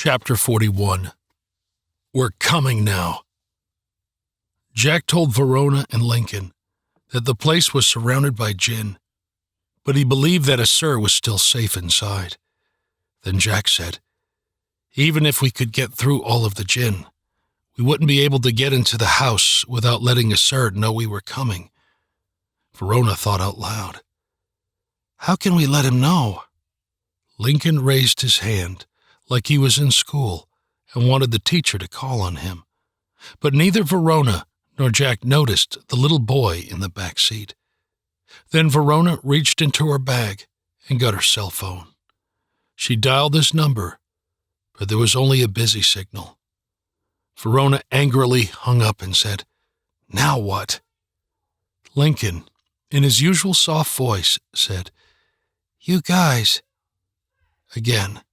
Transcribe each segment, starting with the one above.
Chapter 41. We're coming now. Jack told Verona and Lincoln that the place was surrounded by Jinn, but he believed that Assur was still safe inside. Then Jack said, even if we could get through all of the Jinn, we wouldn't be able to get into the house without letting Assur know we were coming. Verona thought out loud. How can we let him know? Lincoln raised his hand like he was in school and wanted the teacher to call on him. But neither Verona nor Jack noticed the little boy in the back seat. Then Verona reached into her bag and got her cell phone. She dialed his number, but there was only a busy signal. Verona angrily hung up and said, "Now what?" Lincoln, in his usual soft voice, said, "You guys." Again,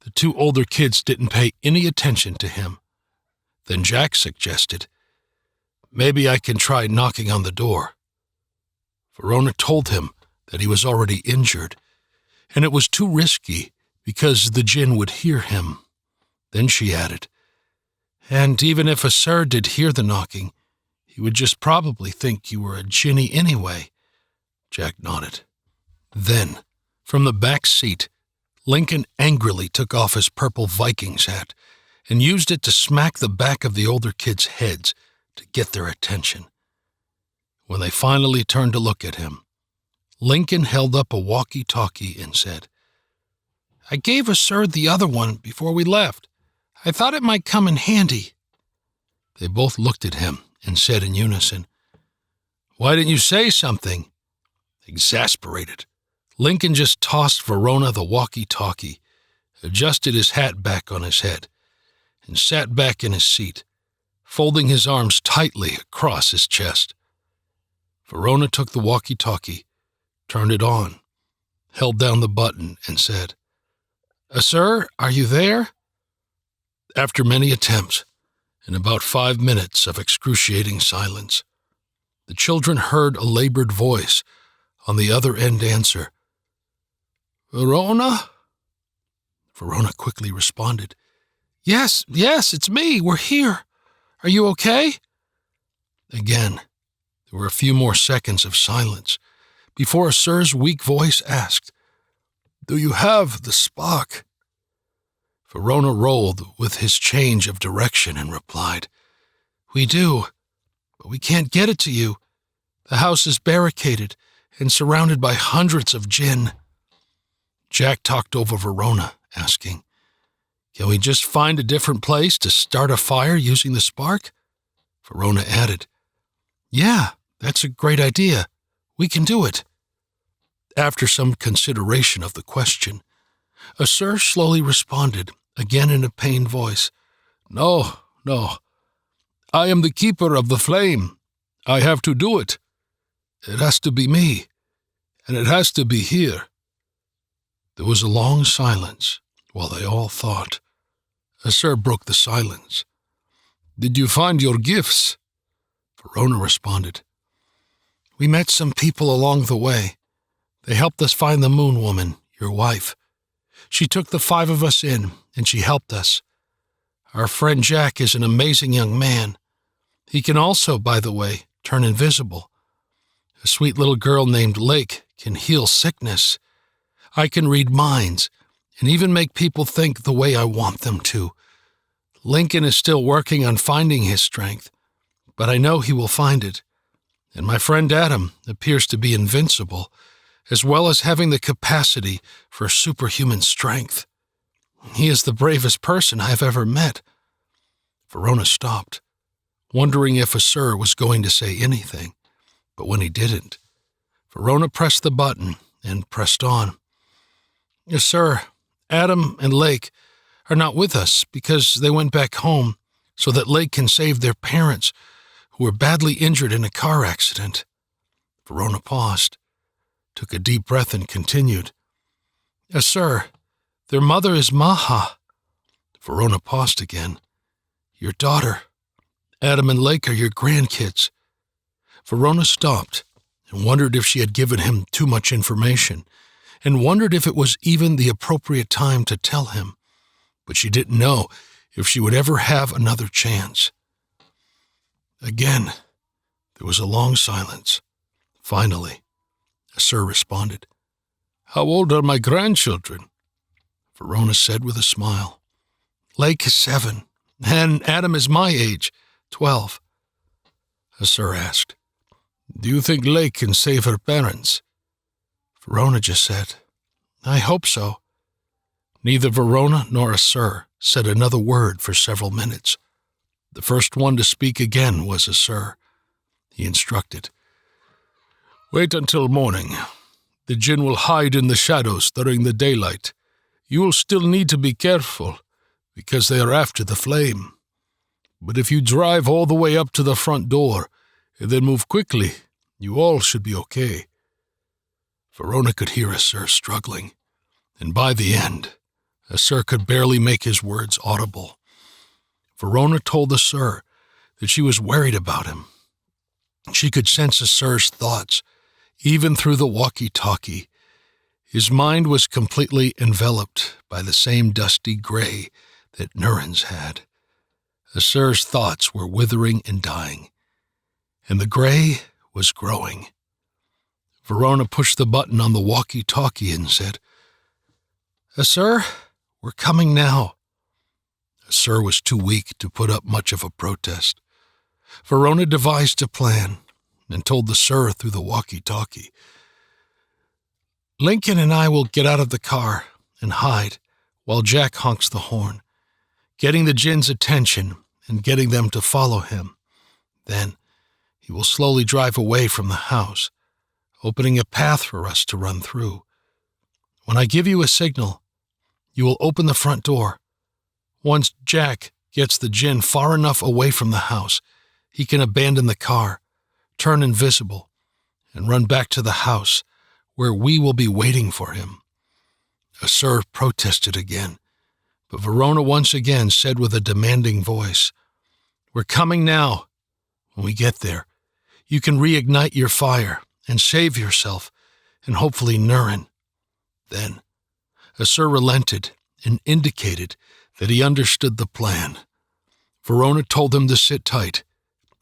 the two older kids didn't pay any attention to him. Then Jack suggested, "Maybe I can try knocking on the door." Verona told him that he was already injured, and it was too risky because the Jinn would hear him. Then she added, "And even if Assur did hear the knocking, he would just probably think you were a Jinni anyway." Jack nodded. Then, from the back seat, Lincoln angrily took off his purple Vikings hat and used it to smack the back of the older kids' heads to get their attention. When they finally turned to look at him, Lincoln held up a walkie-talkie and said, "I gave Assur the other one before we left. I thought it might come in handy." They both looked at him and said in unison, "Why didn't you say something?" Exasperated, Lincoln just tossed Verona the walkie-talkie, adjusted his hat back on his head, and sat back in his seat, folding his arms tightly across his chest. Verona took the walkie-talkie, turned it on, held down the button, and said, "Assur, are you there?" After many attempts, and about 5 minutes of excruciating silence, the children heard a labored voice on the other end answer, "Verona?" Verona quickly responded, Yes, it's me. We're here. Are you okay?" Again, there were a few more seconds of silence before Assur's weak voice asked, "Do you have the spark?" Verona rolled with his change of direction and replied, "We do, but we can't get it to you. The house is barricaded and surrounded by hundreds of Jinn." Jack talked over Verona, asking, "Can we just find a different place to start a fire using the spark?" Verona added, "Yeah, that's a great idea. We can do it." After some consideration of the question, Assur slowly responded, again in a pained voice, No. I am the keeper of the flame. I have to do it. It has to be me, and it has to be here." There was a long silence while they all thought. Assur broke the silence. "Did you find your gifts?" Verona responded, "We met some people along the way. They helped us find the Moon Woman, your wife. She took the 5 of us in, and she helped us. Our friend Jack is an amazing young man. He can also, by the way, turn invisible. A sweet little girl named Lake can heal sickness. I can read minds and even make people think the way I want them to. Lincoln is still working on finding his strength, but I know he will find it. And my friend Adam appears to be invincible, as well as having the capacity for superhuman strength. He is the bravest person I have ever met." Verona stopped, wondering if Assur was going to say anything, but when he didn't, Verona pressed the button and pressed on. "Assur, Adam and Lake are not with us because they went back home so that Lake can save their parents who were badly injured in a car accident." Verona paused, took a deep breath and continued, "Assur, their mother is Maha." Verona paused again. "Your daughter. Adam and Lake are your grandkids." Verona stopped and wondered if she had given him too much information, and wondered if it was even the appropriate time to tell him. but she didn't know if she would ever have another chance. Again, there was a long silence. Finally, a Sir responded. "How old are my grandchildren?" Verona said with a smile. "Lake is 7, and Adam is my age, 12. A Sir asked, "Do you think Lake can save her parents?" Verona just said, "I hope so." Neither Verona nor a Sir said another word for several minutes. The first one to speak again was a Sir. He instructed, "Wait until morning. The Jinn will hide in the shadows during the daylight. You will still need to be careful, because they are after the flame. But if you drive all the way up to the front door and then move quickly, you all should be okay." Verona could hear a Sir struggling, and by the end, a Sir could barely make his words audible. Verona told the Sir that she was worried about him. She could sense a Sir's thoughts, even through the walkie-talkie. His mind was completely enveloped by the same dusty gray that Nurin's had. A Sir's thoughts were withering and dying, and the gray was growing. Verona pushed the button on the walkie-talkie and said, "Sir, we're coming now." Sir was too weak to put up much of a protest. Verona devised a plan and told the Sir through the walkie-talkie, "Lincoln and I will get out of the car and hide while Jack honks the horn, getting the Jinn's attention and getting them to follow him. Then he will slowly drive away from the house, opening a path for us to run through. When I give you a signal, you will open the front door. Once Jack gets the Jinn far enough away from the house, he can abandon the car, turn invisible, and run back to the house where we will be waiting for him." A Sir protested again, but Verona once again said with a demanding voice, "We're coming now. When we get there, you can reignite your fire and save yourself and hopefully Nurin." Then a Sir relented and indicated that he understood the plan. Verona told him to sit tight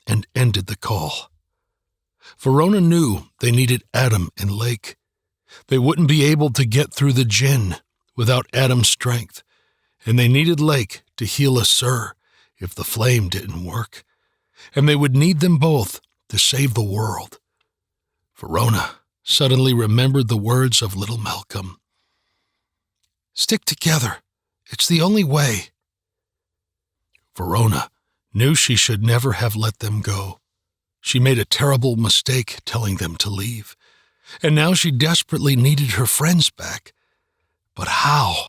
and ended the call. Verona knew they needed Adam and Lake. They wouldn't be able to get through the Jinn without Adam's strength, and they needed Lake to heal a Sir if the flame didn't work, and they would need them both to save the world. Verona suddenly remembered the words of little Malcolm. "Stick together. It's the only way." Verona knew she should never have let them go. She made a terrible mistake telling them to leave, and now she desperately needed her friends back. But how?